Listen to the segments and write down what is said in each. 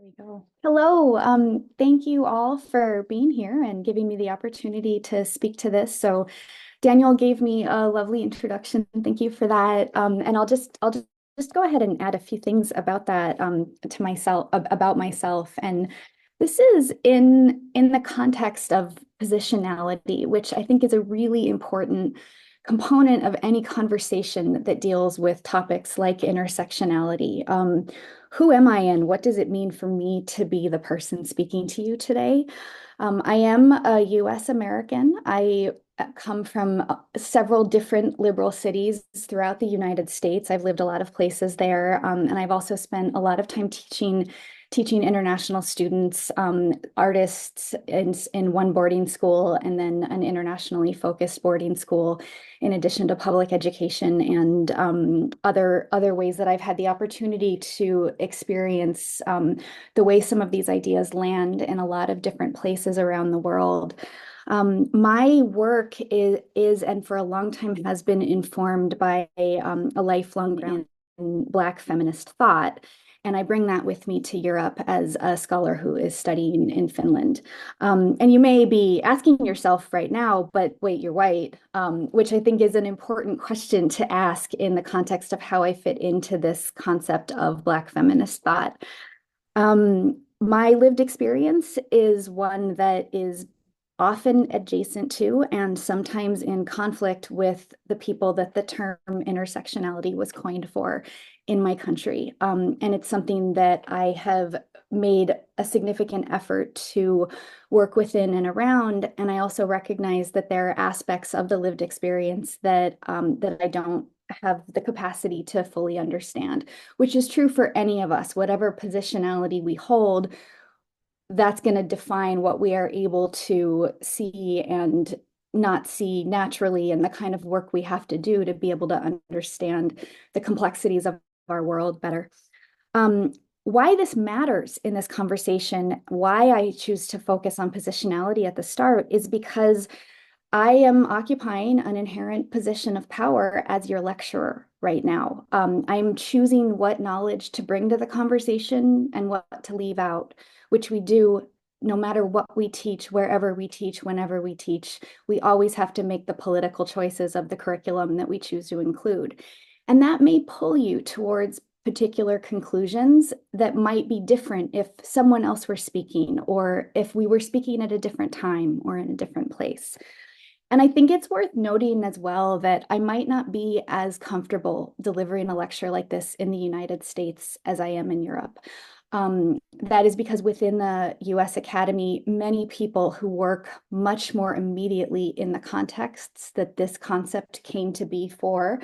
There we go. Hello. Thank you all for being here and giving me the opportunity to speak to this. So Daniel gave me a lovely introduction. Thank you for that. And I'll just go ahead and add a few things about that to myself about myself. And this is in the context of positionality, which I think is a really important component of any conversation that deals with topics like intersectionality. Who am I and what does it mean for me to be the person speaking to you today? I am a US American. I come from several different liberal cities throughout the United States. I've lived a lot of places there, and I've also spent a lot of time teaching international students, artists in one boarding school, and then an internationally focused boarding school, in addition to public education and other ways that I've had the opportunity to experience the way some of these ideas land in a lot of different places around the world. My work is and for a long time has been informed by a lifelong ground in Black feminist thought. And I bring that with me to Europe as a scholar who is studying in Finland. And you may be asking yourself right now, but wait, you're white, which I think is an important question to ask in the context of how I fit into this concept of Black feminist thought. My lived experience is one that is often adjacent to and sometimes in conflict with the people that the term intersectionality was coined for in my country. And it's something that I have made a significant effort to work within and around. And I also recognize that there are aspects of the lived experience that I don't have the capacity to fully understand, which is true for any of us, whatever positionality we hold. That's going to define what we are able to see and not see naturally, and the kind of work we have to do to be able to understand the complexities of our world better. Why this matters in this conversation, why I choose to focus on positionality at the start, is because I am occupying an inherent position of power as your lecturer right now. I'm choosing what knowledge to bring to the conversation and what to leave out, which we do no matter what we teach, wherever we teach, whenever we teach. We always have to make the political choices of the curriculum that we choose to include. And that may pull you towards particular conclusions that might be different if someone else were speaking, or if we were speaking at a different time or in a different place. And I think it's worth noting as well that I might not be as comfortable delivering a lecture like this in the United States as I am in Europe. That is because within the US Academy, many people who work much more immediately in the contexts that this concept came to be for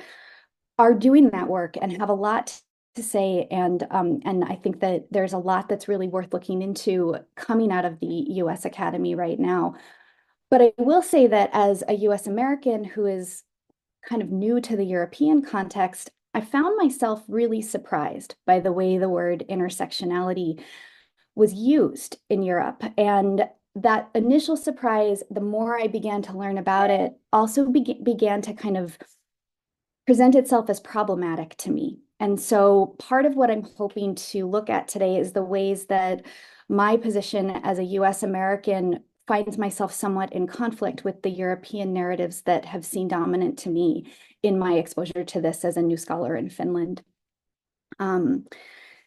are doing that work and have a lot to say. And I think that there's a lot that's really worth looking into coming out of the US Academy right now. But I will say that as a US American who is kind of new to the European context, I found myself really surprised by the way the word intersectionality was used in Europe. And that initial surprise, the more I began to learn about it, also began to kind of present itself as problematic to me. And so part of what I'm hoping to look at today is the ways that my position as a US American finds myself somewhat in conflict with the European narratives that have seemed dominant to me in my exposure to this as a new scholar in Finland.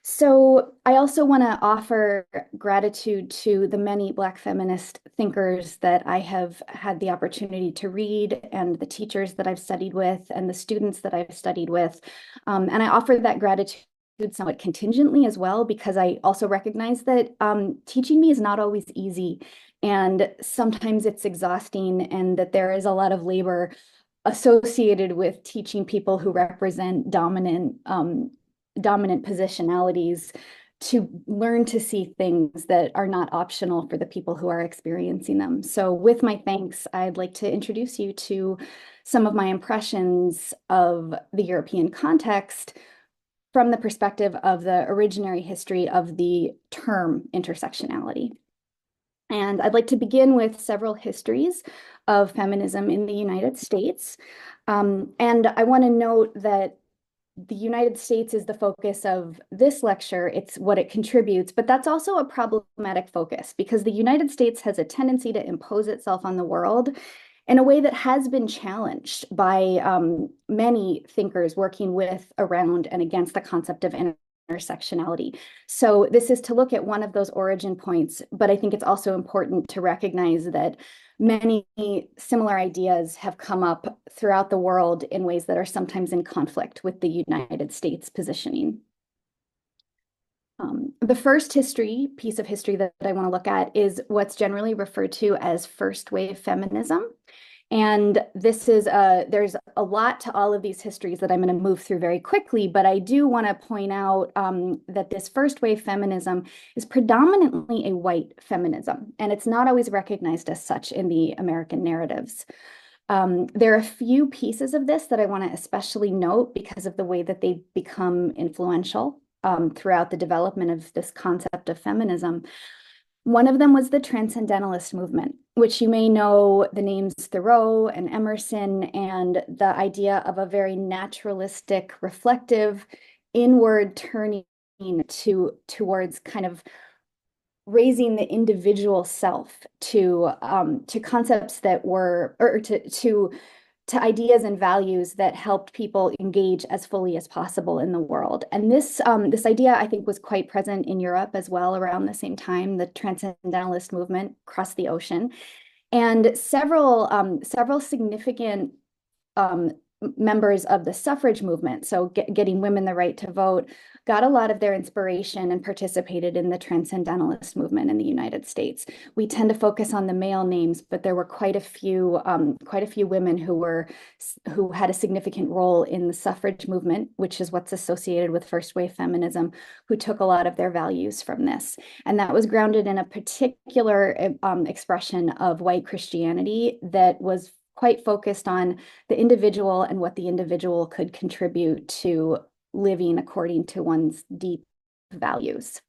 So I also want to offer gratitude to the many Black feminist thinkers that I have had the opportunity to read, and the teachers that I've studied with, and the students that I've studied with. And I offer that gratitude somewhat contingently as well, because I also recognize that teaching me is not always easy. And sometimes it's exhausting, and that there is a lot of labor associated with teaching people who represent dominant positionalities to learn to see things that are not optional for the people who are experiencing them. So with my thanks, I'd like to introduce you to some of my impressions of the European context from the perspective of the originary history of the term intersectionality. And I'd like to begin with several histories of feminism in the United States. And I want to note that the United States is the focus of this lecture, it's what it contributes, but that's also a problematic focus because the United States has a tendency to impose itself on the world in a way that has been challenged by many thinkers working with, around, and against the concept of intersectionality. So this is to look at one of those origin points, but I think it's also important to recognize that many similar ideas have come up throughout the world in ways that are sometimes in conflict with the United States positioning. The first piece of history that I want to look at is what's generally referred to as first wave feminism. And this is there's a lot to all of these histories that I'm going to move through very quickly, but I do want to point out that this first wave feminism is predominantly a white feminism, and it's not always recognized as such in the American narratives. There are a few pieces of this that I want to especially note because of the way that they become influential throughout the development of this concept of feminism. One of them was the Transcendentalist movement, which you may know the names Thoreau and Emerson, and the idea of a very naturalistic, reflective, inward turning towards kind of raising the individual self to concepts that were, or to ideas and values that helped people engage as fully as possible in the world. And this idea, I think, was quite present in Europe as well around the same time. The Transcendentalist movement crossed the ocean. And several significant members of the suffrage movement, so getting women the right to vote, got a lot of their inspiration and participated in the Transcendentalist movement in the United States. We tend to focus on the male names, but there were quite a few women who had a significant role in the suffrage movement, which is what's associated with first wave feminism, who took a lot of their values from this. And that was grounded in a particular expression of white Christianity that was quite focused on the individual and what the individual could contribute to living according to one's deep values.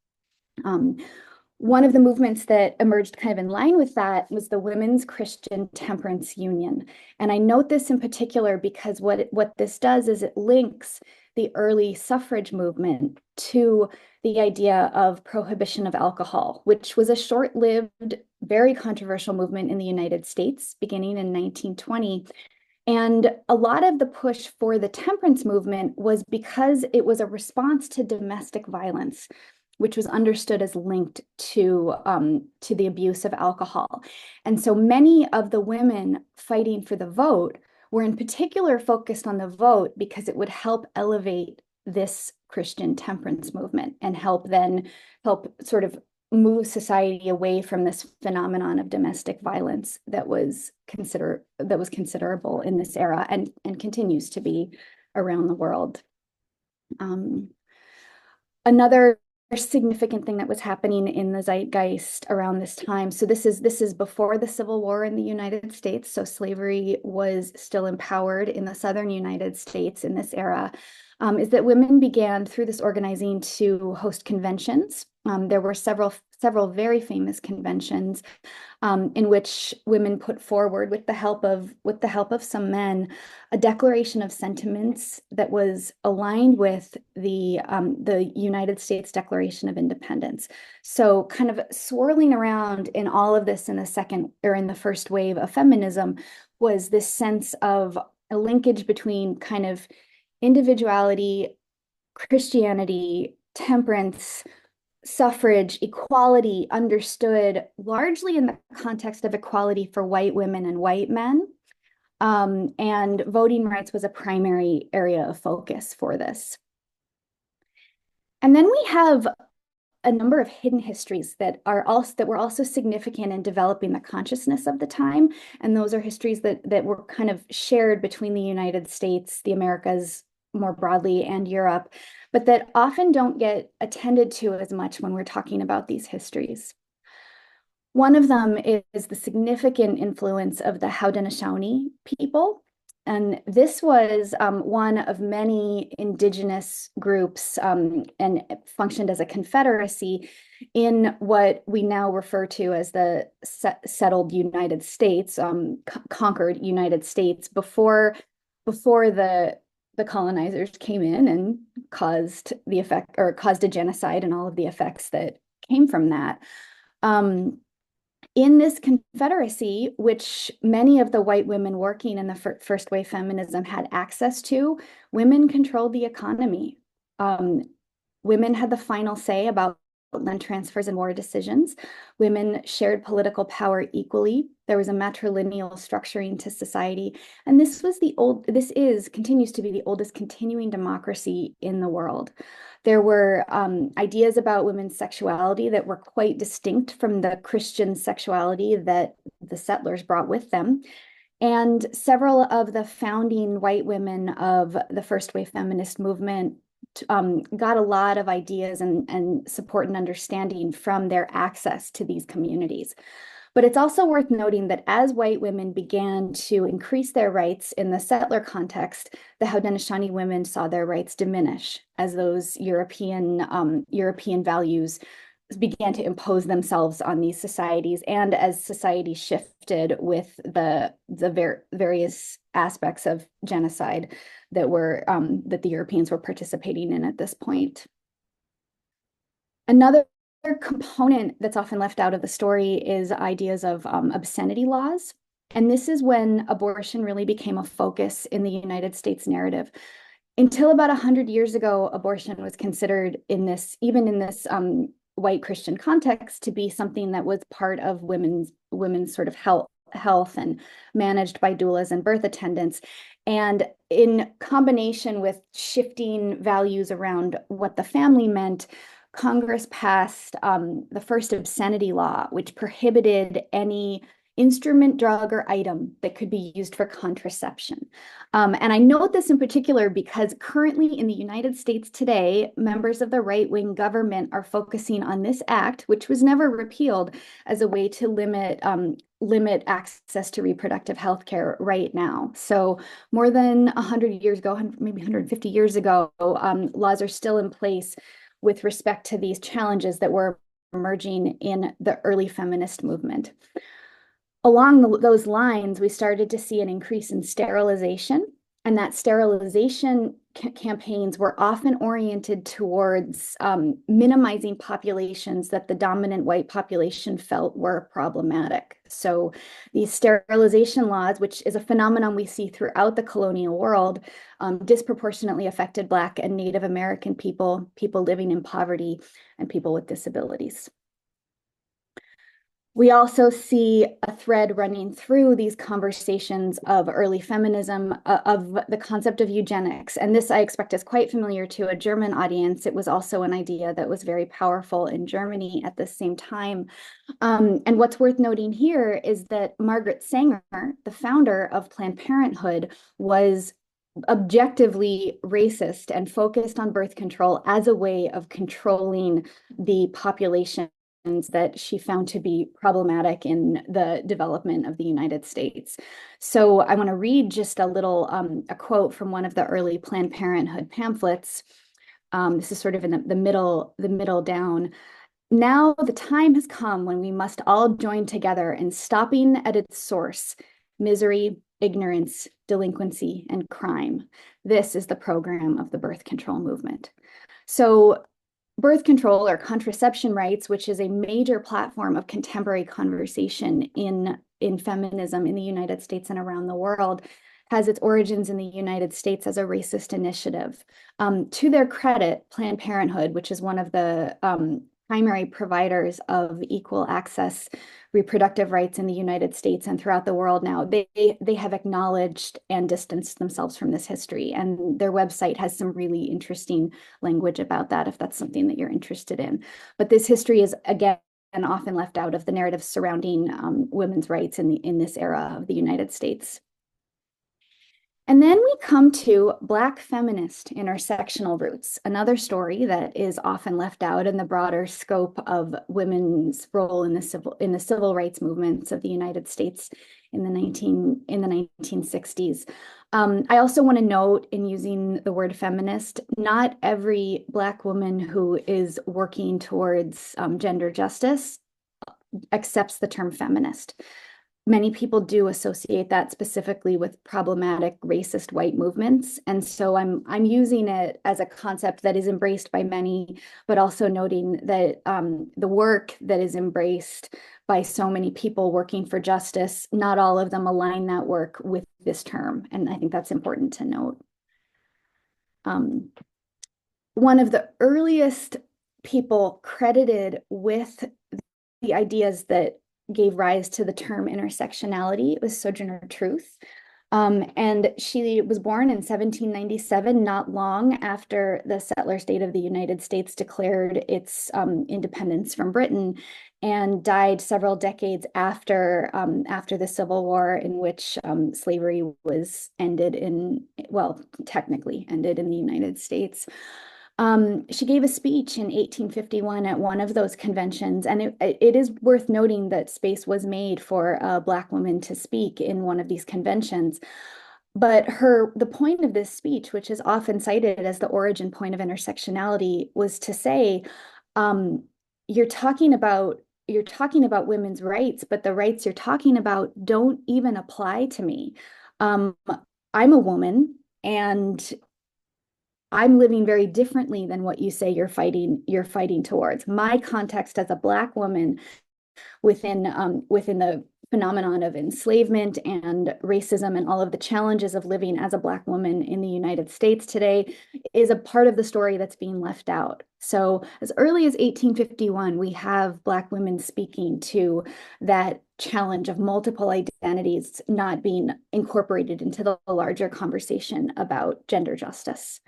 One of the movements that emerged kind of in line with that was the Women's Christian Temperance Union. And I note this in particular because what this does is it links the early suffrage movement to the idea of prohibition of alcohol, which was a short-lived, very controversial movement in the United States beginning in 1920. And a lot of the push for the temperance movement was because it was a response to domestic violence, which was understood as linked to the abuse of alcohol. And so many of the women fighting for the vote were in particular focused on the vote because it would help elevate this Christian temperance movement and help sort of move society away from this phenomenon of domestic violence that was considerable in this era and continues to be around the world. Another significant thing that was happening in the zeitgeist around this time. So this is before the Civil War in the United States. So slavery was still empowered in the Southern United States in this era. Is that women began through this organizing to host conventions. There were several very famous conventions in which women put forward, with the help of some men, a declaration of sentiments that was aligned with the United States Declaration of Independence. So, kind of swirling around in all of this in the first wave of feminism was this sense of a linkage between kind of individuality, Christianity, temperance, suffrage, equality, understood largely in the context of equality for white women and white men. And voting rights was a primary area of focus for this. And then we have a number of hidden histories that were also significant in developing the consciousness of the time. And those are histories that were kind of shared between the United States, the Americas more broadly, and Europe, but that often don't get attended to as much when we're talking about these histories. One of them is the significant influence of the Haudenosaunee people. And this was one of many indigenous groups and functioned as a confederacy in what we now refer to as the settled United States, conquered United States before the the colonizers came in and caused a genocide and all of the effects that came from that. In this Confederacy, which many of the white women working in the first wave feminism had access to, women controlled the economy. Women had the final say about land transfers and war decisions. Women shared political power equally. There was a matrilineal structuring to society. And this continues to be the oldest continuing democracy in the world. There were ideas about women's sexuality that were quite distinct from the Christian sexuality that the settlers brought with them. And several of the founding white women of the first wave feminist movement got a lot of ideas and support and understanding from their access to these communities. But it's also worth noting that as white women began to increase their rights in the settler context, the Haudenosaunee women saw their rights diminish as those European values began to impose themselves on these societies, and as society shifted with the various aspects of genocide that the Europeans were participating in at this point. Another component that's often left out of the story is ideas of obscenity laws. And this is when abortion really became a focus in the United States narrative. Until about 100 years ago, abortion was considered even in this white Christian context, to be something that was part of women's sort of health and managed by doulas and birth attendants. And in combination with shifting values around what the family meant, Congress passed the first obscenity law, which prohibited any instrument, drug, or item that could be used for contraception. And I note this in particular because currently in the United States today, members of the right-wing government are focusing on this act, which was never repealed, as a way to limit access to reproductive health care right now. So more than 100 years ago, maybe 150 years ago, laws are still in place with respect to these challenges that were emerging in the early feminist movement. Along those lines, we started to see an increase in sterilization, and that sterilization campaigns were often oriented towards minimizing populations that the dominant white population felt were problematic. So these sterilization laws, which is a phenomenon we see throughout the colonial world, disproportionately affected Black and Native American people, people living in poverty, and people with disabilities. We also see a thread running through these conversations of early feminism, of the concept of eugenics. And this, I expect, is quite familiar to a German audience. It was also an idea that was very powerful in Germany at the same time. And what's worth noting here is that Margaret Sanger, the founder of Planned Parenthood, was objectively racist and focused on birth control as a way of controlling the population that she found to be problematic in the development of the United States. So I want to read just a little a quote from one of the early Planned Parenthood pamphlets. This is sort of in the middle down. "Now the time has come when we must all join together in stopping at its source misery, ignorance, delinquency, and crime. This is the program of the birth control movement." So birth control, or contraception rights, which is a major platform of contemporary conversation in feminism in the United States and around the world, has its origins in the United States as a racist initiative. To their credit, Planned Parenthood, which is one of the primary providers of equal access reproductive rights in the United States and throughout the world now, they have acknowledged and distanced themselves from this history. And their website has some really interesting language about that, if that's something that you're interested in. But this history is, again, often left out of the narrative surrounding women's rights in this era of the United States. And then we come to Black feminist intersectional roots, another story that is often left out in the broader scope of women's role in the civil rights movements of the United States in the 1960s. I also want to note, in using the word feminist, not every Black woman who is working towards gender justice accepts the term feminist. many people do associate that specifically with problematic racist white movements. And so I'm using it as a concept that is embraced by many, but also noting that the work that is embraced by so many people working for justice, not all of them align that work with this term. And I think that's important to note. One of the earliest people credited with the ideas that gave rise to the term intersectionality was Sojourner Truth. And she was born in 1797, not long after the settler state of the United States declared its independence from Britain, and died several decades after the Civil War, in which slavery was ended technically ended in the United States. She gave a speech in 1851 at one of those conventions, and it is worth noting that space was made for a Black woman to speak in one of these conventions. But the point of this speech, which is often cited as the origin point of intersectionality, was to say, you're talking about women's rights, but the rights you're talking about don't even apply to me. I'm a woman, and I'm living very differently than what you say you're fighting towards. My context as a Black woman within the phenomenon of enslavement and racism and all of the challenges of living as a Black woman in the United States today is a part of the story that's being left out. So as early as 1851, we have Black women speaking to that challenge of multiple identities not being incorporated into the larger conversation about gender justice.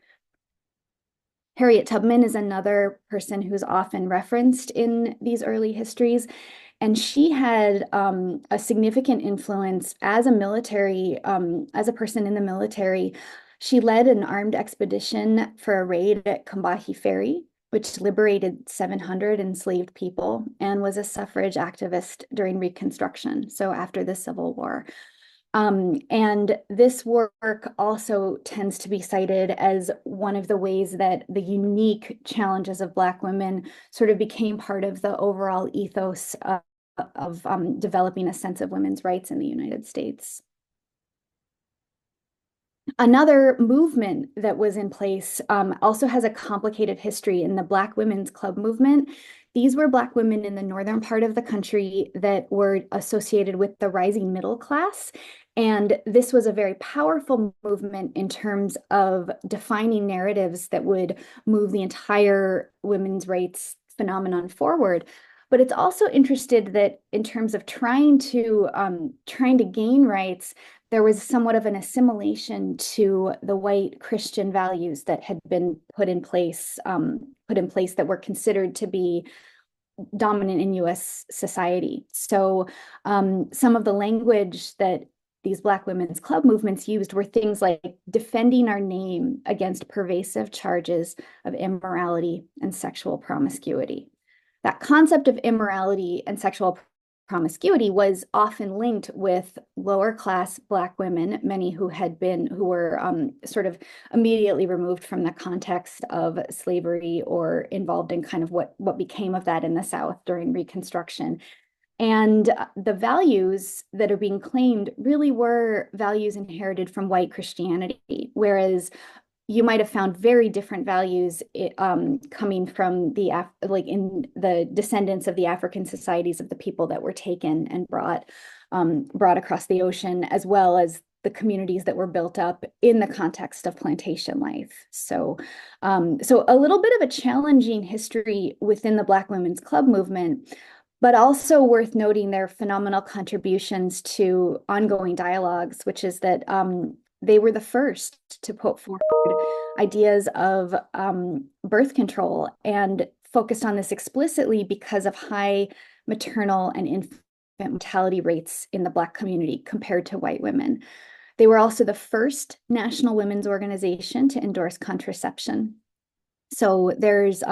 Harriet Tubman is another person who's often referenced in these early histories, and she had a significant influence as a person in the military. She led an armed expedition for a raid at Combahee Ferry, which liberated 700 enslaved people, and was a suffrage activist during Reconstruction, so after the Civil War. And this work also tends to be cited as one of the ways that the unique challenges of Black women sort of became part of the overall ethos of developing a sense of women's rights in the United States. Another movement that was in place also has a complicated history in the Black Women's Club movement. These were Black women in the northern part of the country that were associated with the rising middle class. And this was a very powerful movement in terms of defining narratives that would move the entire women's rights phenomenon forward. But it's also interested that in terms of trying to gain rights, there was somewhat of an assimilation to the white Christian values that had been put in place that were considered to be dominant in US society. So some of the language that these Black women's club movements used were things like defending our name against pervasive charges of immorality and sexual promiscuity. That concept of immorality and sexual promiscuity was often linked with lower class Black women, many who were sort of immediately removed from the context of slavery or involved in kind of what became of that in the South during Reconstruction. And the values that are being claimed really were values inherited from white Christianity, whereas you might have found very different values coming from in the descendants of the African societies of the people that were taken and brought across the ocean, as well as the communities that were built up in the context of plantation life. So a little bit of a challenging history within the Black Women's Club movement, but also worth noting their phenomenal contributions to ongoing dialogues, which is that they were the first to put forward ideas of birth control and focused on this explicitly because of high maternal and infant mortality rates in the Black community compared to white women. They were also the first national women's organization to endorse contraception. So there's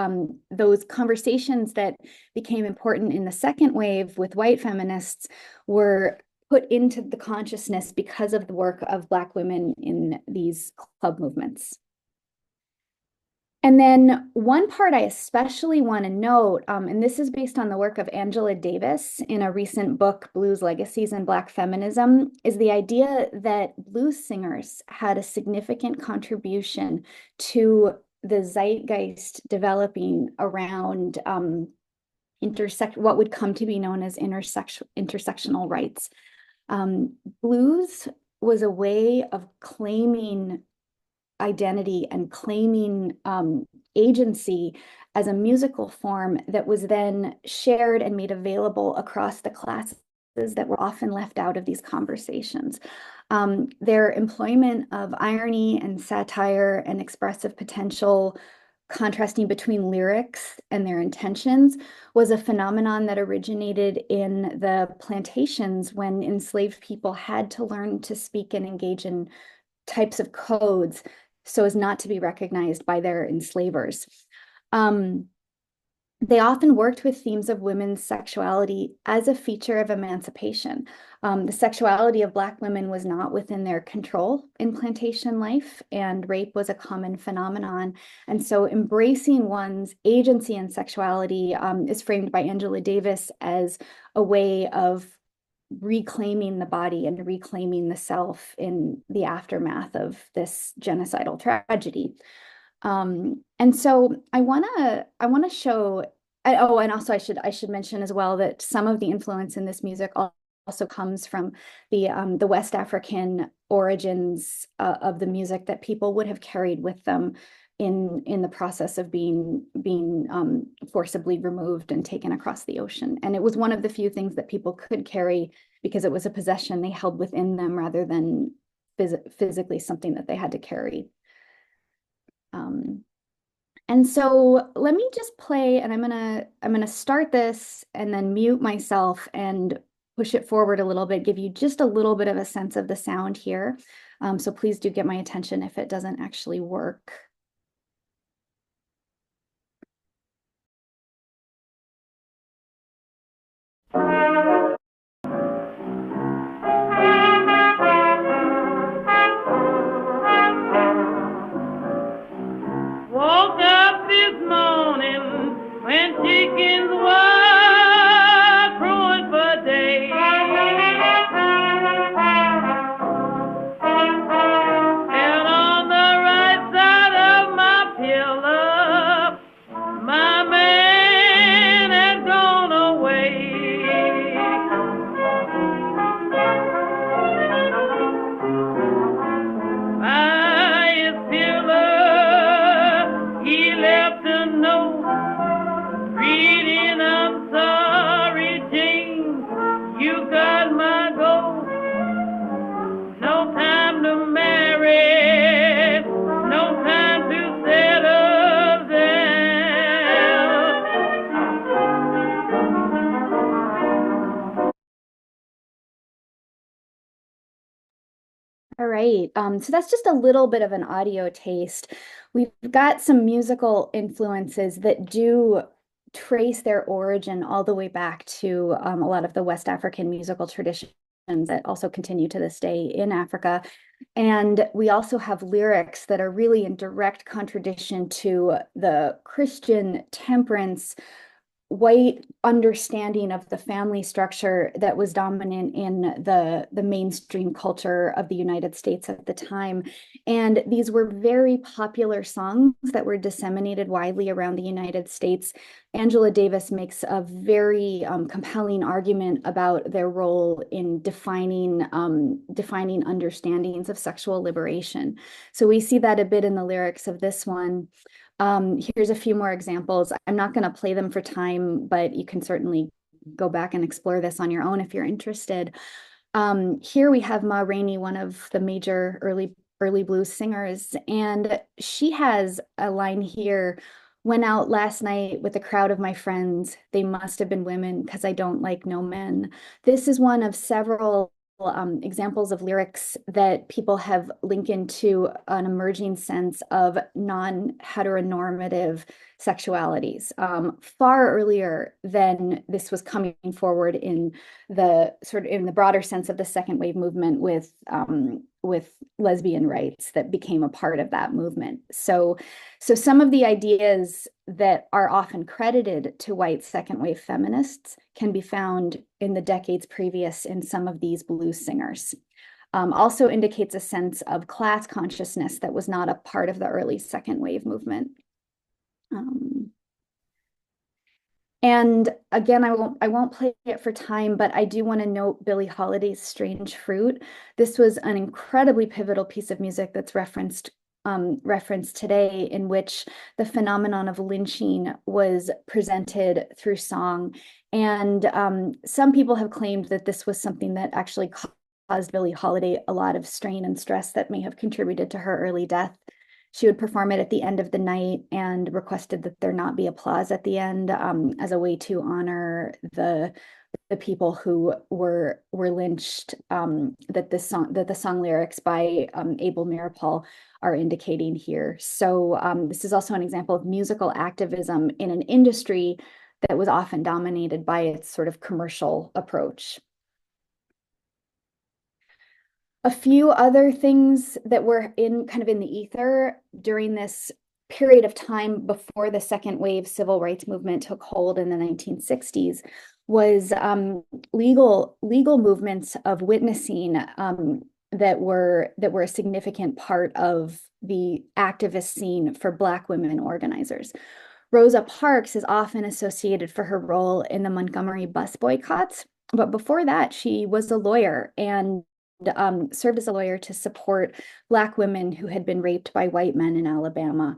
those conversations that became important in the second wave with white feminists were put into the consciousness because of the work of Black women in these club movements. And then one part I especially want to note, and this is based on the work of Angela Davis in a recent book, Blues Legacies in Black Feminism, is the idea that blues singers had a significant contribution to the zeitgeist developing around what would come to be known as intersectional rights. Blues was a way of claiming identity and claiming agency as a musical form that was then shared and made available across the classes that were often left out of these conversations. Their employment of irony and satire and expressive potential, contrasting between lyrics and their intentions, was a phenomenon that originated in the plantations when enslaved people had to learn to speak and engage in types of codes so as not to be recognized by their enslavers. They often worked with themes of women's sexuality as a feature of emancipation. The sexuality of Black women was not within their control in plantation life, and rape was a common phenomenon. And so embracing one's agency and sexuality is framed by Angela Davis as a way of reclaiming the body and reclaiming the self in the aftermath of this genocidal tragedy. And so I want to show. Oh, and also I should mention as well that some of the influence in this music also comes from the West African origins of the music that people would have carried with them in the process of being forcibly removed and taken across the ocean. And it was one of the few things that people could carry because it was a possession they held within them rather than physically something that they had to carry. And so let me just play, and I'm gonna start this and then mute myself and push it forward a little bit, give you just a little bit of a sense of the sound here. So please do get my attention if it doesn't actually work. Woke up this morning when chickens were crowing for day. And on the right side of my pillow, my man had gone away. By his pillow, he left a note reading, "I'm sorry, Jane, you got my goat. No time to marry, no time to settle down." All right, so that's just a little bit of an audio taste. We've got some musical influences that do trace their origin all the way back to a lot of the West African musical traditions that also continue to this day in Africa. And we also have lyrics that are really in direct contradiction to the Christian temperance, white understanding of the family structure that was dominant in the mainstream culture of the United States at the time. And these were very popular songs that were disseminated widely around the United States. Angela Davis makes a very compelling argument about their role in defining understandings of sexual liberation. So we see that a bit in the lyrics of this one. Here's a few more examples. I'm not going to play them for time, but you can certainly go back and explore this on your own if you're interested. Here we have Ma Rainey, one of the major early blues singers, and she has a line here: "Went out last night with a crowd of my friends. They must have been women because I don't like no men." This is one of several examples of lyrics that people have linked into an emerging sense of non-heteronormative sexualities far earlier than this was coming forward in the broader sense of the second wave movement with lesbian rights that became a part of that movement. So some of the ideas that are often credited to white second wave feminists can be found in the decades previous in some of these blues singers. Also indicates a sense of class consciousness that was not a part of the early second wave movement. And again, I won't play it for time, but I do want to note Billie Holiday's Strange Fruit. This was an incredibly pivotal piece of music that's referenced today, in which the phenomenon of lynching was presented through song. And some people have claimed that this was something that actually caused Billie Holiday a lot of strain and stress that may have contributed to her early death. She would perform it at the end of the night and requested that there not be applause at the end, as a way to honor the people who were lynched, that the song lyrics by Abel Meeropol are indicating here. So this is also an example of musical activism in an industry that was often dominated by its sort of commercial approach. A few other things that were in the ether during this period of time before the second wave civil rights movement took hold in the 1960s was legal movements of witnessing that were a significant part of the activist scene for Black women organizers. Rosa Parks is often associated for her role in the Montgomery bus boycotts, but before that, she was a lawyer and served as a lawyer to support Black women who had been raped by white men in Alabama.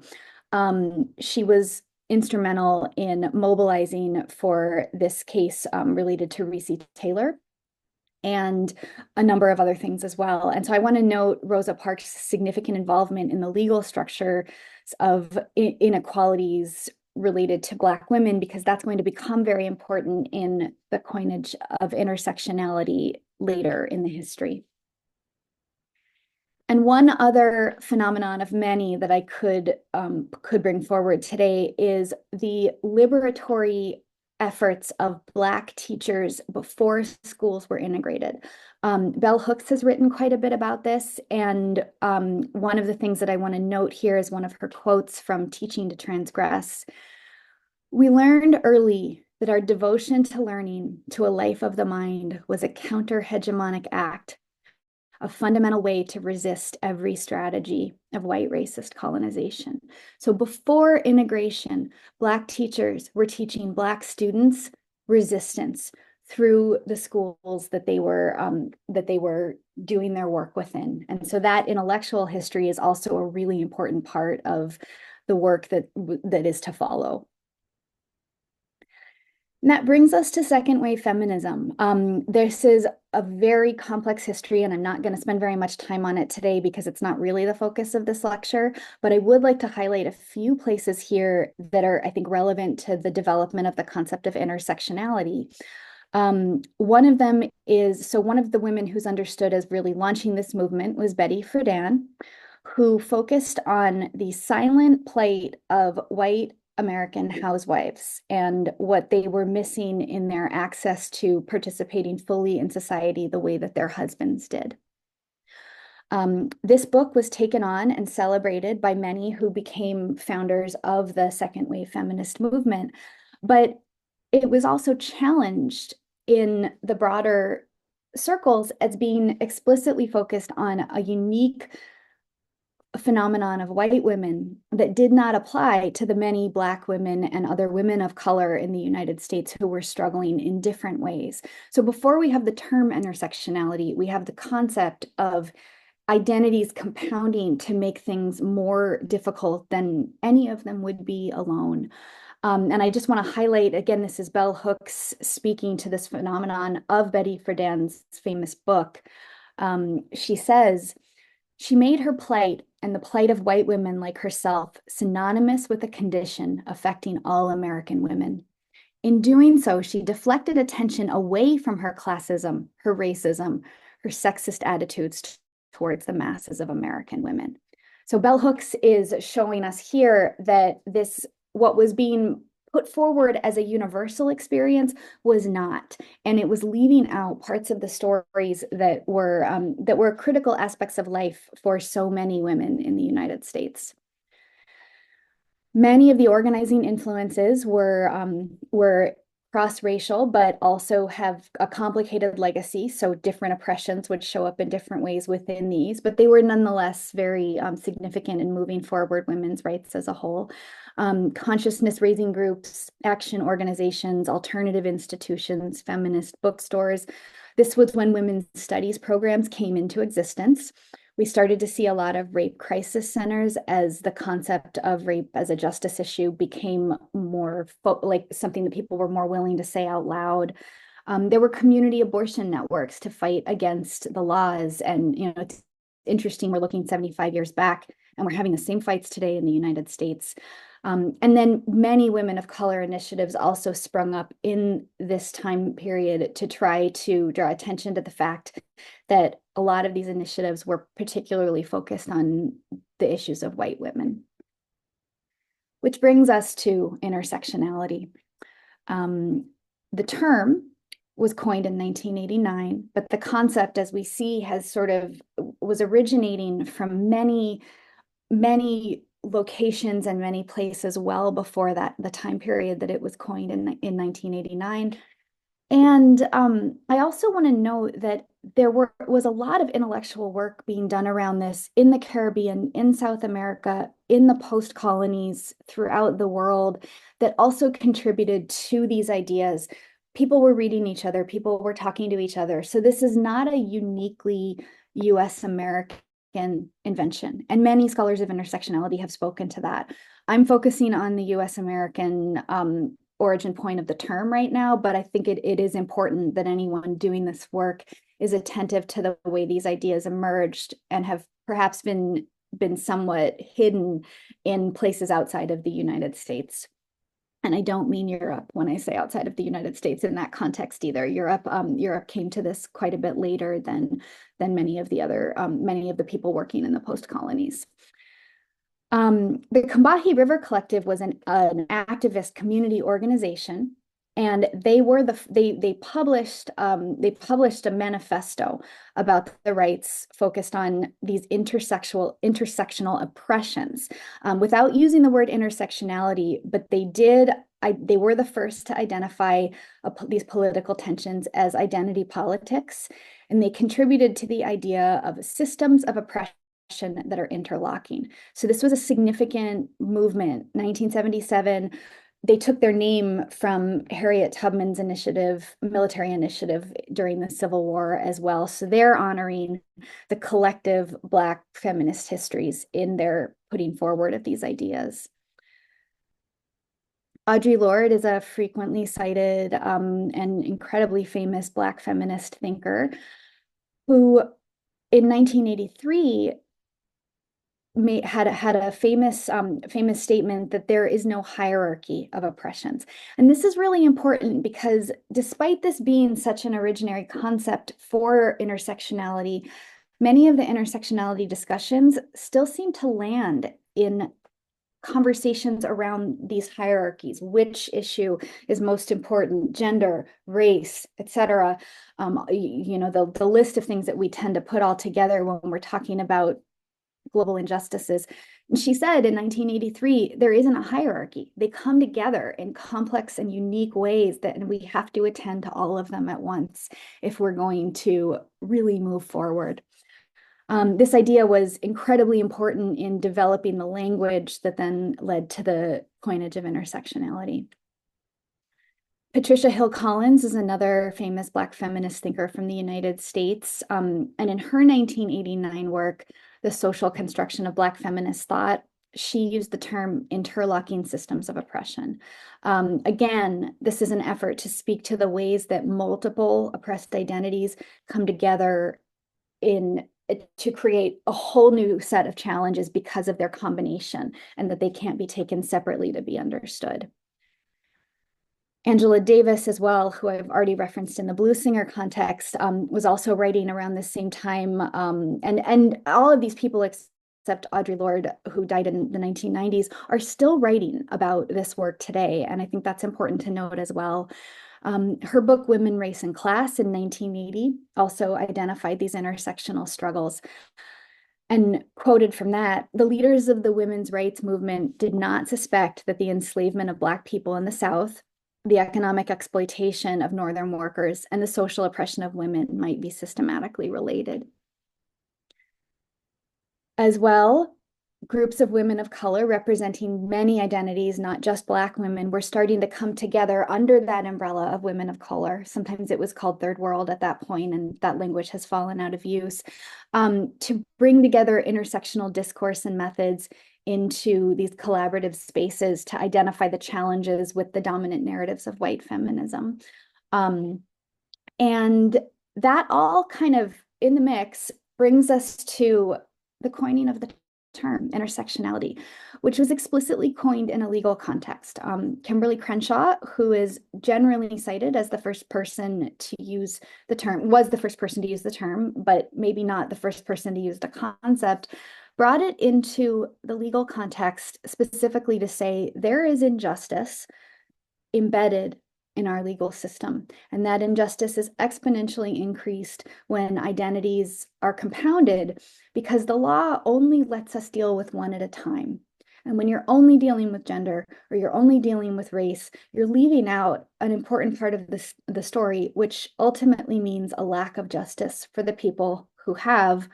She was instrumental in mobilizing for this case related to Recy Taylor and a number of other things as well. And so I want to note Rosa Parks' significant involvement in the legal structure of inequalities related to Black women, because that's going to become very important in the coinage of intersectionality later in the history. And one other phenomenon of many that I could bring forward today is the liberatory efforts of Black teachers before schools were integrated. Bell Hooks has written quite a bit about this, and one of the things that I want to note here is one of her quotes from Teaching to Transgress. "We learned early that our devotion to learning, to a life of the mind, was a counter-hegemonic act, a fundamental way to resist every strategy of white racist colonization." So before integration, Black teachers were teaching Black students resistance through the schools that they were doing their work within. And so that intellectual history is also a really important part of the work that is to follow. And that brings us to second wave feminism. This is a very complex history, and I'm not going to spend very much time on it today because it's not really the focus of this lecture, but I would like to highlight a few places here that are, I think, relevant to the development of the concept of intersectionality. One of them is, so one of the women who's understood as really launching this movement was Betty Friedan, who focused on the silent plight of white American housewives and what they were missing in their access to participating fully in society the way that their husbands did. This book was taken on and celebrated by many who became founders of the second wave feminist movement, but it was also challenged in the broader circles as being explicitly focused on a unique phenomenon of white women that did not apply to the many Black women and other women of color in the United States who were struggling in different ways. So before we have the term intersectionality, we have the concept of identities compounding to make things more difficult than any of them would be alone. And I just want to highlight, again, this is Bell Hooks speaking to this phenomenon of Betty Friedan's famous book. She says, "She made her plight and the plight of white women like herself synonymous with a condition affecting all American women. In doing so, she deflected attention away from her classism, her racism, her sexist attitudes towards the masses of American women." So Bell Hooks is showing us here that what was being put forward as a universal experience was not, and it was leaving out parts of the stories that were critical aspects of life for so many women in the United States. Many of the organizing influences were cross-racial, but also have a complicated legacy. So different oppressions would show up in different ways within these, but they were nonetheless very significant in moving forward women's rights as a whole. Consciousness raising groups, action organizations, alternative institutions, feminist bookstores. This was when women's studies programs came into existence. We started to see a lot of rape crisis centers as the concept of rape as a justice issue became more like something that people were more willing to say out loud. There were community abortion networks to fight against the laws. And, you know, it's interesting, we're looking 75 years back and we're having the same fights today in the United States. And then many women of color initiatives also sprung up in this time period to try to draw attention to the fact that a lot of these initiatives were particularly focused on the issues of white women. Which brings us to intersectionality. The term was coined in 1989, but the concept, as we see, was originating from many locations and many places well before that, the time period that it was coined in 1989. And I also want to note that there was a lot of intellectual work being done around this in the Caribbean, in South America, in the post-colonies throughout the world that also contributed to these ideas. People were reading each other, people were talking to each other. So this is not a uniquely US-American invention. And many scholars of intersectionality have spoken to that. I'm focusing on the US-American origin point of the term right now, but I think it is important that anyone doing this work is attentive to the way these ideas emerged and have perhaps been somewhat hidden in places outside of the United States. And I don't mean Europe when I say outside of the United States in that context either. Europe came to this quite a bit later than many of the people working in the post colonies. The Combahee River Collective was an activist community organization, and they published a manifesto about the rights focused on these intersectional oppressions, without using the word intersectionality, but they were the first to identify these political tensions as identity politics, and they contributed to the idea of systems of oppression that are interlocking. So this was a significant movement. 1977, they took their name from Harriet Tubman's military initiative during the Civil War as well. So they're honoring the collective Black feminist histories in their putting forward of these ideas. Audre Lorde is a frequently cited and incredibly famous Black feminist thinker who in 1983 had a famous statement that there is no hierarchy of oppressions. And this is really important because despite this being such an originary concept for intersectionality, many of the intersectionality discussions still seem to land in conversations around these hierarchies. Which issue is most important? Gender, race, etc. You know, the list of things that we tend to put all together when we're talking about global injustices. And she said in 1983, there isn't a hierarchy. They come together in complex and unique ways and we have to attend to all of them at once if we're going to really move forward. This idea was incredibly important in developing the language that then led to the coinage of intersectionality. Patricia Hill Collins is another famous Black feminist thinker from the United States. And in her 1989 work, The Social Construction of Black Feminist Thought, she used the term interlocking systems of oppression. Again, this is an effort to speak to the ways that multiple oppressed identities come together to create a whole new set of challenges because of their combination, and that they can't be taken separately to be understood. Angela Davis as well, who I've already referenced in the Blues Singer context, was also writing around the same time. And all of these people concept, Audre Lorde, who died in the 1990s, are still writing about this work today. And I think that's important to note as well. Her book, Women, Race, and Class in 1980 also identified these intersectional struggles. And quoted from that, the leaders of the women's rights movement did not suspect that the enslavement of Black people in the South, the economic exploitation of Northern workers, and the social oppression of women might be systematically related. As well, groups of women of color representing many identities, not just Black women, were starting to come together under that umbrella of women of color. Sometimes it was called Third World at that point, and that language has fallen out of use, to bring together intersectional discourse and methods into these collaborative spaces to identify the challenges with the dominant narratives of white feminism. And that all kind of in the mix brings us to the coining of the term intersectionality, which was explicitly coined in a legal context. Kimberly Crenshaw, who is generally cited as the first person to use the term, was the first person to use the term, but maybe not the first person to use the concept, brought it into the legal context specifically to say there is injustice embedded in our legal system. And that injustice is exponentially increased when identities are compounded because the law only lets us deal with one at a time. And when you're only dealing with gender or you're only dealing with race, you're leaving out an important part of the story, which ultimately means a lack of justice for the people who have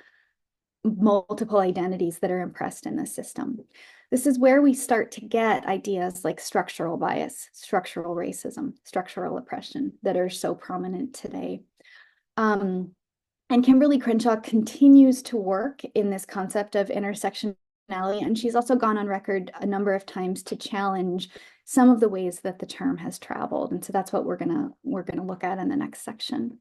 multiple identities that are impressed in the system. This is where we start to get ideas like structural bias, structural racism, structural oppression that are so prominent today. And Kimberly Crenshaw continues to work in this concept of intersectionality, and she's also gone on record a number of times to challenge some of the ways that the term has traveled. And so that's what we're gonna look at in the next section.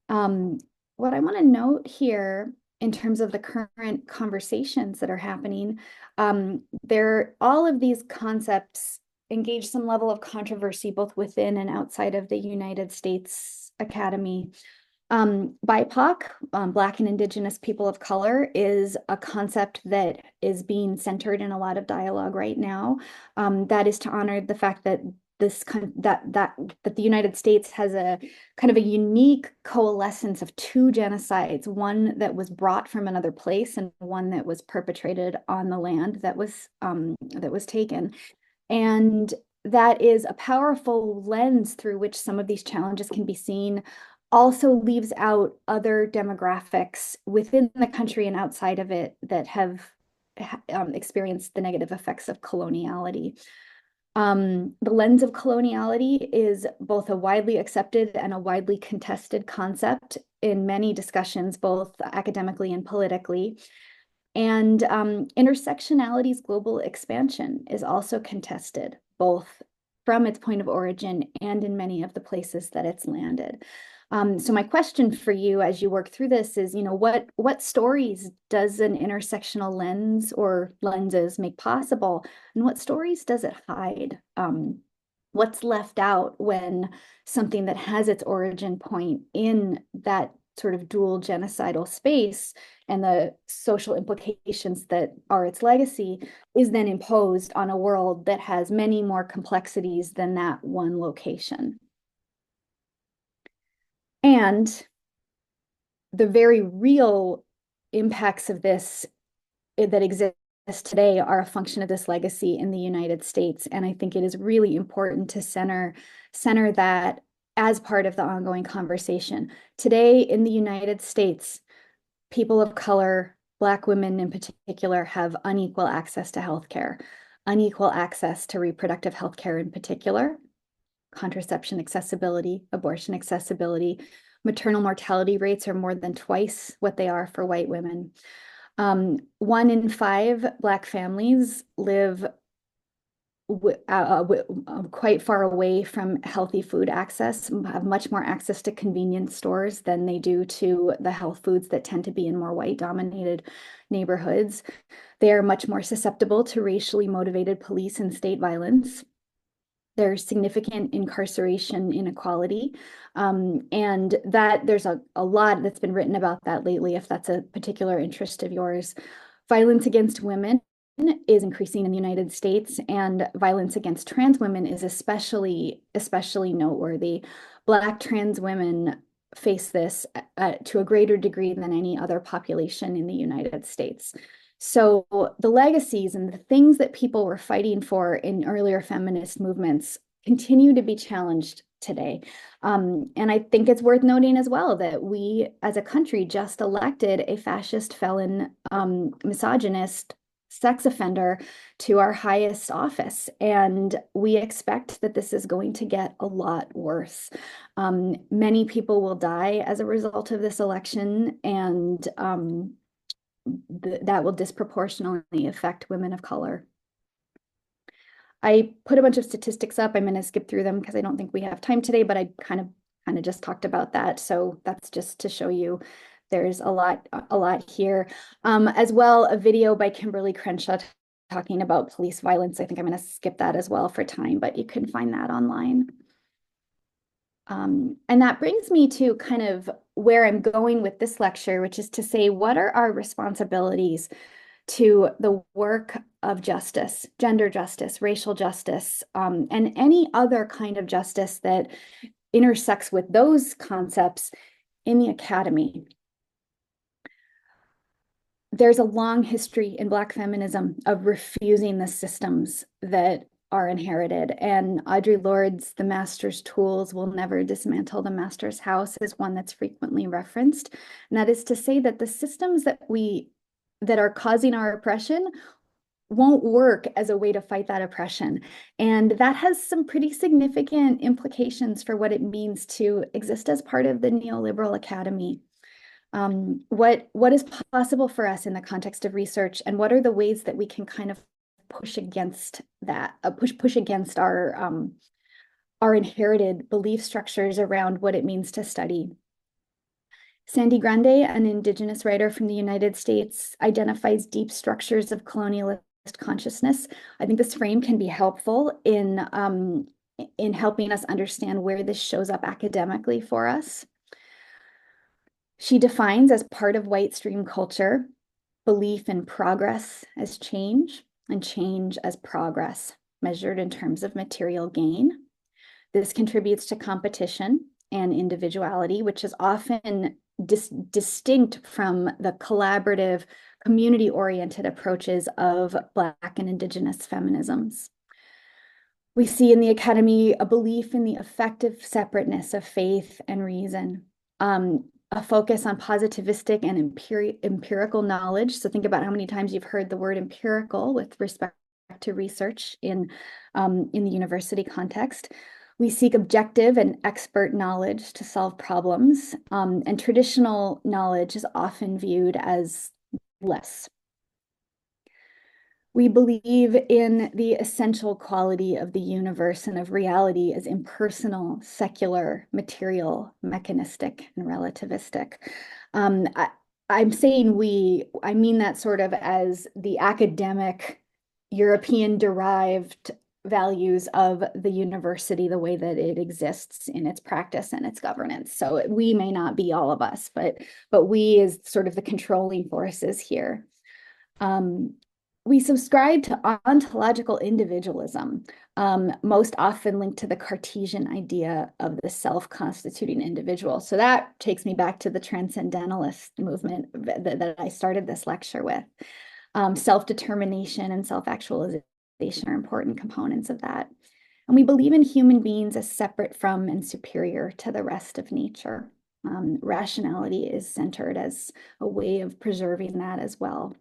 What I want to note here in terms of the current conversations that are happening, all of these concepts engage some level of controversy both within and outside of the United States Academy. BIPOC, Black and Indigenous people of color, is a concept that is being centered in a lot of dialogue right now. That is to honor the fact that that the United States has a kind of a unique coalescence of two genocides, one that was brought from another place and one that was perpetrated on the land that was taken. And that is a powerful lens through which some of these challenges can be seen. Also leaves out other demographics within the country and outside of it that have experienced the negative effects of coloniality. The lens of coloniality is both a widely accepted and a widely contested concept in many discussions, both academically and politically. And intersectionality's global expansion is also contested, both from its point of origin and in many of the places that it's landed. So my question for you as you work through this is, what stories does an intersectional lens or lenses make possible, and what stories does it hide? What's left out when something that has its origin point in that sort of dual genocidal space and the social implications that are its legacy is then imposed on a world that has many more complexities than that one location? And the very real impacts of this that exist today are a function of this legacy in the United States. And I think it is really important to center that as part of the ongoing conversation. Today in the United States, people of color, Black women in particular, have unequal access to healthcare, unequal access to reproductive healthcare in particular, contraception accessibility, abortion accessibility. Maternal mortality rates are more than twice what they are for white women. 1 in 5 Black families live quite far away from healthy food access, have much more access to convenience stores than they do to the health foods that tend to be in more white-dominated neighborhoods. They are much more susceptible to racially motivated police and state violence. There's significant incarceration inequality, and that there's a lot that's been written about that lately, if that's a particular interest of yours. Violence against women is increasing in the United States, and violence against trans women is especially noteworthy. Black trans women face this to a greater degree than any other population in the United States. So the legacies and the things that people were fighting for in earlier feminist movements continue to be challenged today. And I think it's worth noting as well that we as a country just elected a fascist felon, misogynist sex offender to our highest office. And we expect that this is going to get a lot worse. Many people will die as a result of this election, and that will disproportionately affect women of color. I put a bunch of statistics up. I'm going to skip through them because I don't think we have time today, but I kind of just talked about that. So that's just to show you there's a lot here. As well, a video by Kimberly Crenshaw talking about police violence. I think I'm going to skip that as well for time, but you can find that online. And that brings me to kind of where I'm going with this lecture, which is to say, what are our responsibilities to the work of justice, gender justice, racial justice, and any other kind of justice that intersects with those concepts in the academy. There's a long history in Black feminism of refusing the systems that are inherited. And Audre Lorde's The Master's Tools Will Never Dismantle the Master's House is one that's frequently referenced. And that is to say that the systems that are causing our oppression won't work as a way to fight that oppression. And that has some pretty significant implications for what it means to exist as part of the neoliberal academy. What is possible for us in the context of research, and what are the ways that we can kind of push against that, push against our inherited belief structures around what it means to study. Sandy Grande, an Indigenous writer from the United States, identifies deep structures of colonialist consciousness. I think this frame can be helpful in helping us understand where this shows up academically for us. She defines as part of white stream culture, belief in progress as change and change as progress, measured in terms of material gain. This contributes to competition and individuality, which is often distinct from the collaborative, community-oriented approaches of Black and Indigenous feminisms. We see in the academy a belief in the effective separateness of faith and reason, a focus on positivistic and empirical knowledge. So think about how many times you've heard the word empirical with respect to research in the university context. We seek objective and expert knowledge to solve problems, and traditional knowledge is often viewed as less. We believe in the essential quality of the universe and of reality as impersonal, secular, material, mechanistic, and relativistic. I'm saying I mean that sort of as the academic, European-derived values of the university, the way that it exists in its practice and its governance. So we may not be all of us, but we is sort of the controlling forces here. We subscribe to ontological individualism, most often linked to the Cartesian idea of the self-constituting individual. So that takes me back to the transcendentalist movement that I started this lecture with. Self-determination and self-actualization are important components of that. And we believe in human beings as separate from and superior to the rest of nature. Rationality is centered as a way of preserving that as well.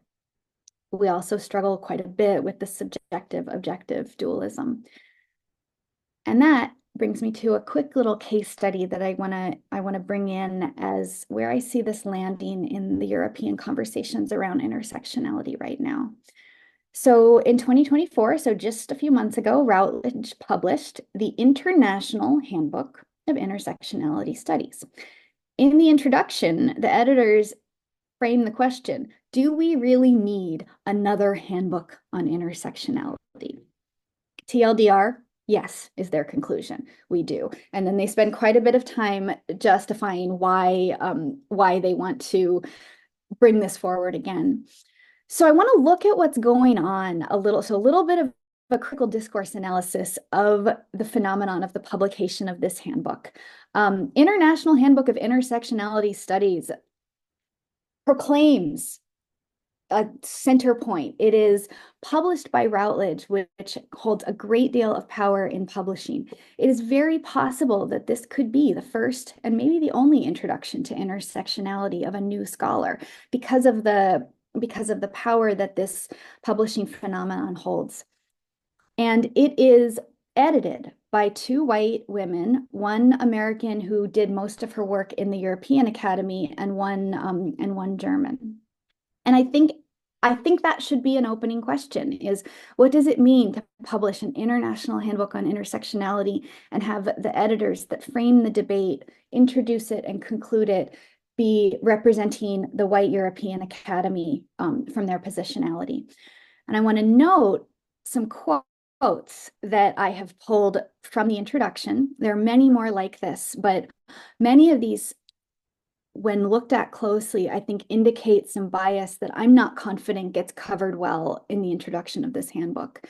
We also struggle quite a bit with the subjective-objective dualism. And that brings me to a quick little case study that I want to bring in as where I see this landing in the European conversations around intersectionality right now. So in 2024, so just a few months ago, Routledge published the International Handbook of Intersectionality Studies. In the introduction, the editors frame the question, do we really need another handbook on intersectionality? TLDR, yes, is their conclusion. We do. And then they spend quite a bit of time justifying why they want to bring this forward again. So I want to look at what's going on a little, so a little bit of a critical discourse analysis of the phenomenon of the publication of this handbook. International Handbook of Intersectionality Studies proclaims a center point. It is published by Routledge, which holds a great deal of power in publishing. It is very possible that this could be the first and maybe the only introduction to intersectionality of a new scholar because of the power that this publishing phenomenon holds. And it is edited by two white women, one American who did most of her work in the European Academy, and one German. And I think that should be an opening question is, what does it mean to publish an international handbook on intersectionality and have the editors that frame the debate, introduce it and conclude it, be representing the white European Academy from their positionality? And I want to note some quotes that I have pulled from the introduction. There are many more like this, but many of these, when looked at closely, I think indicate some bias that I'm not confident gets covered well in the introduction of this handbook.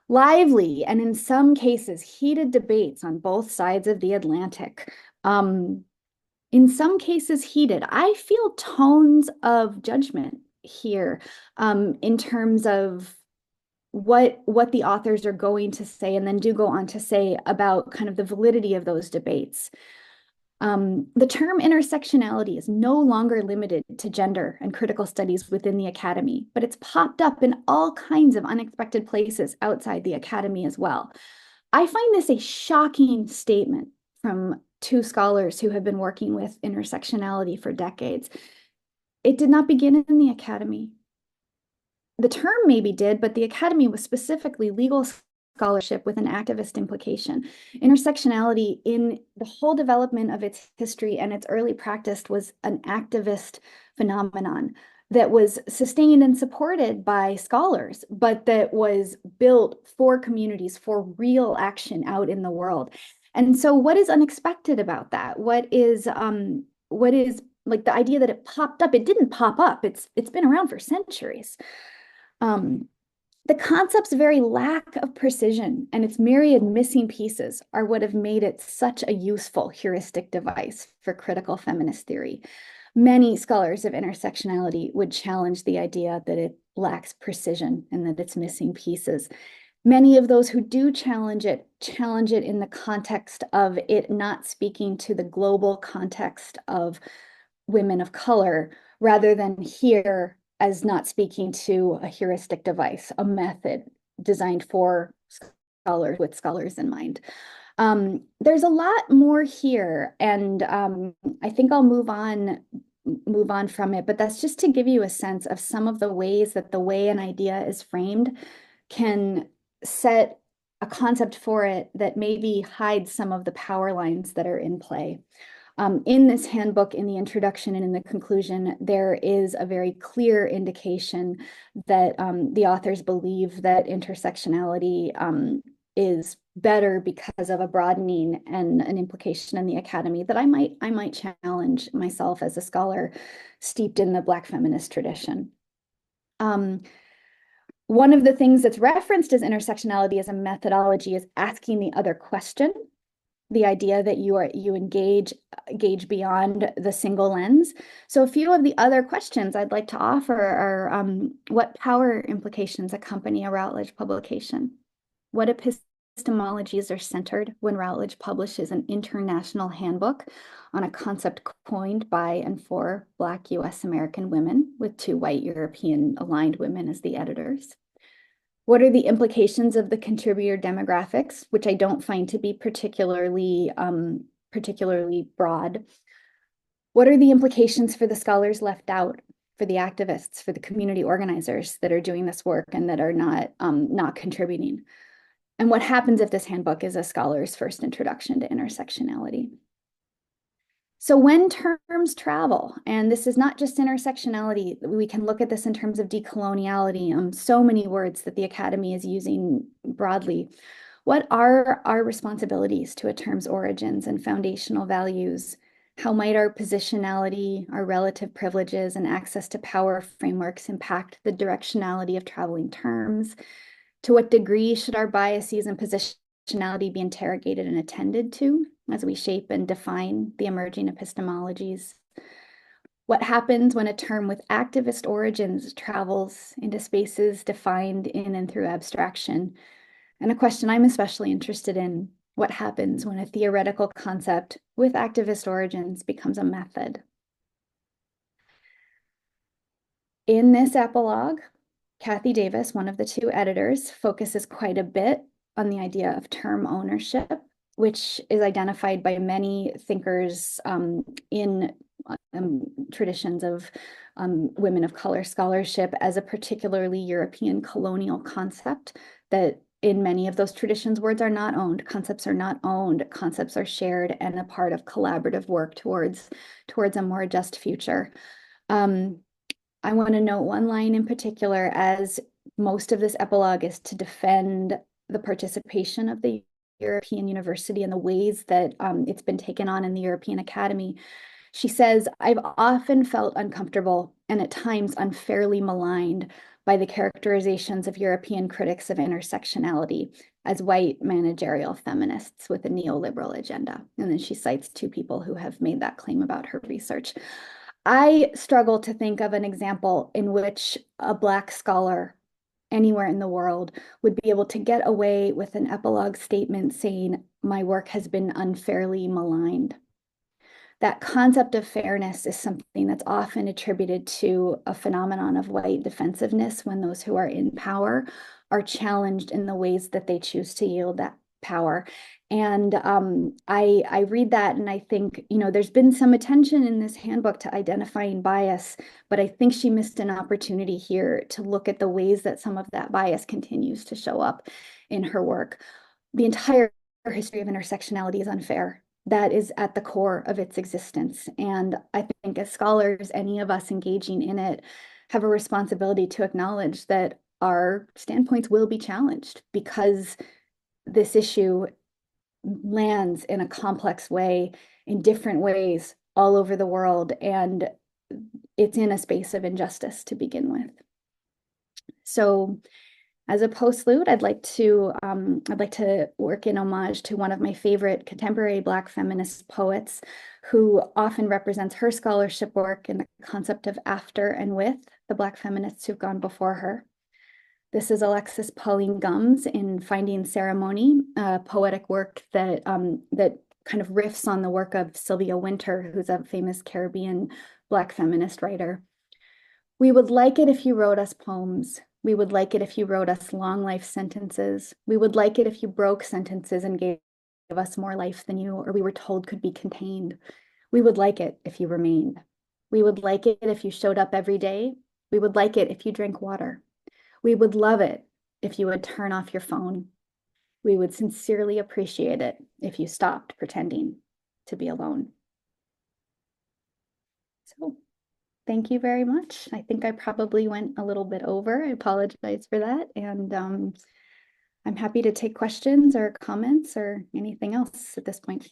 Lively and in some cases heated debates on both sides of the Atlantic. In some cases heated. I feel tones of judgment here in terms of what the authors are going to say and then do go on to say about kind of the validity of those debates. The term intersectionality is no longer limited to gender and critical studies within the academy, but it's popped up in all kinds of unexpected places outside the academy as well. I find this a shocking statement from two scholars who have been working with intersectionality for decades. It did not begin in the academy. The term maybe did, but the academy was specifically legal scholarship with an activist implication. Intersectionality in the whole development of its history and its early practice was an activist phenomenon that was sustained and supported by scholars, but that was built for communities, for real action out in the world. And so what is unexpected about that? What is like the idea that it popped up? It didn't pop up. It's been around for centuries. The concept's very lack of precision and its myriad missing pieces are what have made it such a useful heuristic device for critical feminist theory. Many scholars of intersectionality would challenge the idea that it lacks precision and that it's missing pieces. Many of those who do challenge it in the context of it not speaking to the global context of women of color, rather than here as not speaking to a heuristic device, a method designed for scholars with scholars in mind. There's a lot more here, and I think I'll move on from it, but that's just to give you a sense of some of the ways that the way an idea is framed can set a concept for it that maybe hides some of the power lines that are in play. In this handbook, in the introduction and in the conclusion, there is a very clear indication that the authors believe that intersectionality is better because of a broadening and an implication in the academy that I might challenge myself as a scholar steeped in the Black feminist tradition. One of the things that's referenced as intersectionality as a methodology is asking the other question. The idea that you engage beyond the single lens. So a few of the other questions I'd like to offer are what power implications accompany a Routledge publication? What epistemologies are centered when Routledge publishes an international handbook on a concept coined by and for Black US-American women with two white European aligned women as the editors? What are the implications of the contributor demographics, which I don't find to be particularly broad? What are the implications for the scholars left out, for the activists, for the community organizers that are doing this work and that are not contributing? And what happens if this handbook is a scholar's first introduction to intersectionality? So when terms travel, and this is not just intersectionality, we can look at this in terms of decoloniality, so many words that the Academy is using broadly. What are our responsibilities to a term's origins and foundational values How might our positionality, our relative privileges, and access to power frameworks impact the directionality of traveling terms? To what degree should our biases and positionality be interrogated and attended to as we shape and define the emerging epistemologies? What happens when a term with activist origins travels into spaces defined in and through abstraction? And a question I'm especially interested in: what happens when a theoretical concept with activist origins becomes a method? In this epilogue, Kathy Davis, one of the two editors, focuses quite a bit on the idea of term ownership, which is identified by many thinkers in traditions of women of color scholarship as a particularly European colonial concept, that in many of those traditions, words are not owned, concepts are not owned, concepts are shared and a part of collaborative work towards a more just future. I want to note one line in particular, as most of this epilogue is to defend the participation of the European University and the ways that it's been taken on in the European Academy. She says, "I've often felt uncomfortable and at times unfairly maligned by the characterizations of European critics of intersectionality as white managerial feminists with a neoliberal agenda." And then she cites two people who have made that claim about her research. I struggle to think of an example in which a Black scholar anywhere in the world would be able to get away with an epilogue statement saying, "My work has been unfairly maligned." That concept of fairness is something that's often attributed to a phenomenon of white defensiveness when those who are in power are challenged in the ways that they choose to yield that power. And I read that and I think, there's been some attention in this handbook to identifying bias, but I think she missed an opportunity here to look at the ways that some of that bias continues to show up in her work. The entire history of intersectionality is unfair. That is at the core of its existence. And I think as scholars, any of us engaging in it have a responsibility to acknowledge that our standpoints will be challenged because this issue lands in a complex way, in different ways all over the world. And it's in a space of injustice to begin with. So as a postlude, I'd like to work in homage to one of my favorite contemporary Black feminist poets, who often represents her scholarship work in the concept of after and with the Black feminists who've gone before her. This is Alexis Pauline Gumbs in Finding Ceremony, a poetic work that kind of riffs on the work of Sylvia Wynter, who's a famous Caribbean Black feminist writer. "We would like it if you wrote us poems. We would like it if you wrote us long life sentences. We would like it if you broke sentences and gave us more life than you, or we were told could be contained. We would like it if you remained. We would like it if you showed up every day. We would like it if you drank water. We would love it if you would turn off your phone. We would sincerely appreciate it if you stopped pretending to be alone." So thank you very much. I think I probably went a little bit over. I apologize for that. And I'm happy to take questions or comments or anything else at this point.